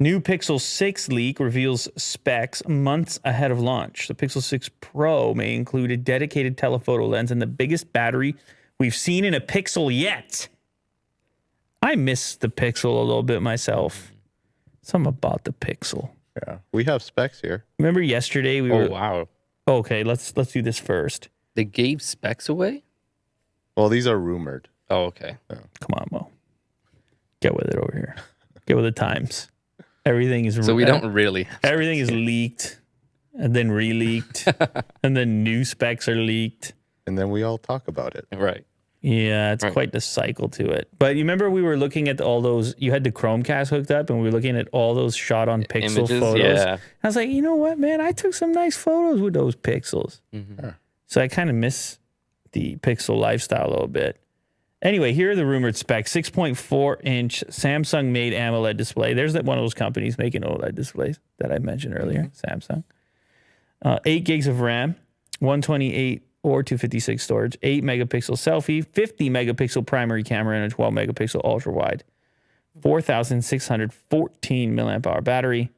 New Pixel 6 leak reveals specs months ahead of launch. The Pixel 6 Pro may include a dedicated telephoto lens and the biggest battery we've seen in a Pixel yet. I miss the Pixel a little bit myself. Something about the Pixel. Yeah, we have specs here. Remember yesterday we were... wow. Okay, let's do this first. They gave specs away? Well, these are rumored. Oh, okay. Come on, Mo. Get with it over here. Get with the times. Everything is... So we don't really... Everything is leaked and then re-leaked and then new specs are leaked. And then we all talk about it. Right. Yeah, it's quite the cycle to it. But you remember we were looking at all those... You had the Chromecast hooked up and we were looking at all those shot on Pixel Images, photos. yeah. I was like, you know what, man? I took some nice photos with those Pixels. Mm-hmm. So I kind of miss the Pixel lifestyle a little bit. Anyway, here are the rumored specs. 6.4-inch Samsung-made AMOLED display. There's one of those companies making OLED displays that I mentioned earlier, Samsung. 8 gigs of RAM, 128 or 256 storage, 8-megapixel selfie, 50-megapixel primary camera, and a 12-megapixel ultra-wide. 4,614 milliamp hour battery.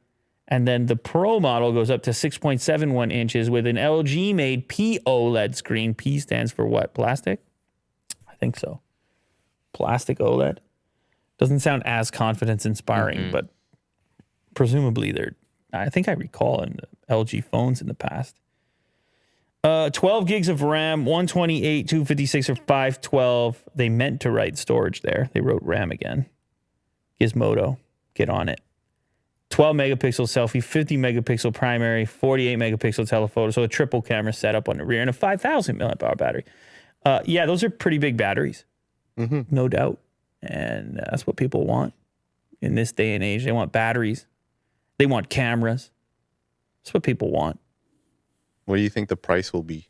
And then the Pro model goes up to 6.71 inches with an LG-made POLED screen. P stands for what? Plastic? I think so. Plastic OLED. Doesn't sound as confidence-inspiring, but presumably they're... I think I recall in the LG phones in the past. 12 gigs of RAM, 128, 256, or 512. They meant to write storage there. They wrote RAM again. Gizmodo, get on it. 12 megapixel selfie, 50 megapixel primary, 48 megapixel telephoto. So a triple camera setup on the rear and a 5,000 milliamp hour battery. Yeah, those are pretty big batteries, no doubt. And that's what people want in this day and age. They want batteries. They want cameras. That's what people want. What do you think the price will be?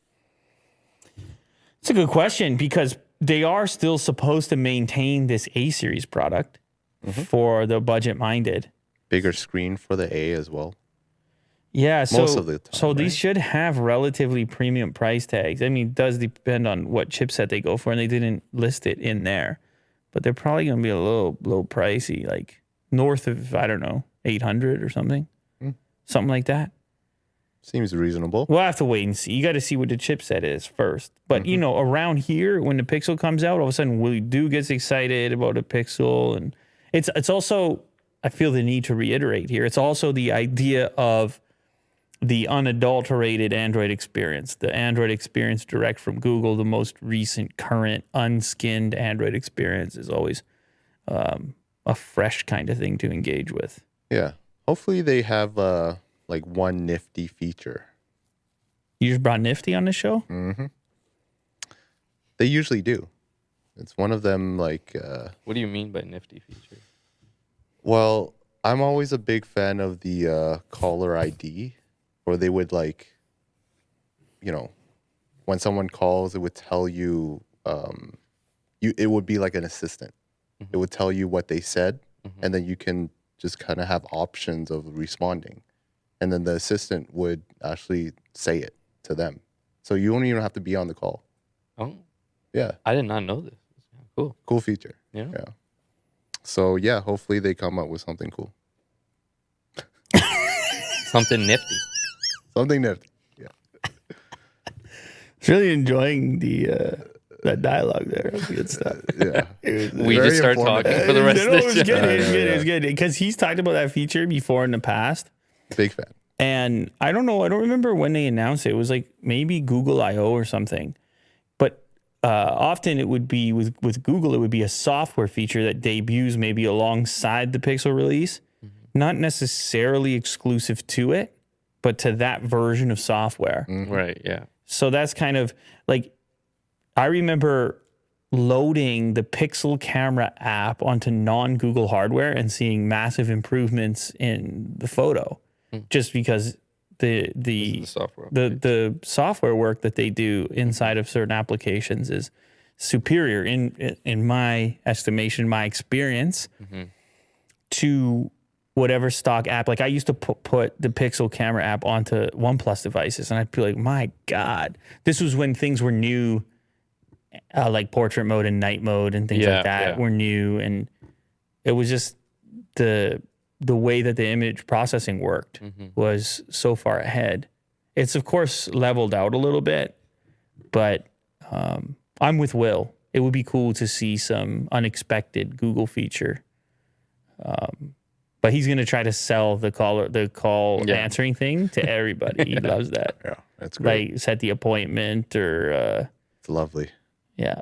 It's a good question because they are still supposed to maintain this A-series product for the budget-minded. Bigger screen for the A as well. Yeah, so, Most of the time, so these should have relatively premium price tags. I mean, it does depend on what chipset they go for, and they didn't list it in there. But they're probably going to be a little pricey, like north of, I don't know, 800 or something. Something like that. Seems reasonable. We'll have to wait and see. You got to see what the chipset is first. But, you know, around here, when the Pixel comes out, all of a sudden we do get excited about a Pixel. And it's also, I feel the need to reiterate here, it's also the idea of the unadulterated Android experience, the Android experience direct from Google, the most recent, current, unskinned Android experience is always a fresh kind of thing to engage with. Yeah. Hopefully they have like one nifty feature. You just brought Nifty on the show? Mm-hmm. They usually do. It's one of them like... what do you mean by nifty feature? Well, I'm always a big fan of the caller ID, where they would like, you know, when someone calls, it would tell you, it would be like an assistant. It would tell you what they said, and then you can just kind of have options of responding. And then the assistant would actually say it to them. So you don't even have to be on the call. Oh. Yeah. I did not know this. Cool. Cool feature. Yeah. So yeah, hopefully they come up with something cool. Something nifty. Something nifty. Yeah. Really enjoying that dialogue there. It was good stuff. Yeah. We just start talking for the rest of the show. It was good. Because he's talked about that feature before in the past. Big fan. And I don't know. I don't remember when they announced it. It was like maybe Google I/O or something. But often it would be with Google, it would be a software feature that debuts maybe alongside the Pixel release. Not necessarily exclusive to it, but to that version of software. Right, yeah. So that's kind of like, I remember loading the Pixel camera app onto non-Google hardware and seeing massive improvements in the photo, just because the software work that they do inside of certain applications is superior in my estimation, my experience, to whatever stock app. Like I used to put the Pixel camera app onto OnePlus devices, and I'd be like, my God, this was when things were new, like portrait mode and night mode and things like that were new. And it was just the the way that the image processing worked was so far ahead. It's of course leveled out a little bit, but I'm with Will. It would be cool to see some unexpected Google feature. But he's going to try to sell the call answering thing to everybody. He loves that. Yeah, that's great. Like set the appointment or it's lovely. Yeah.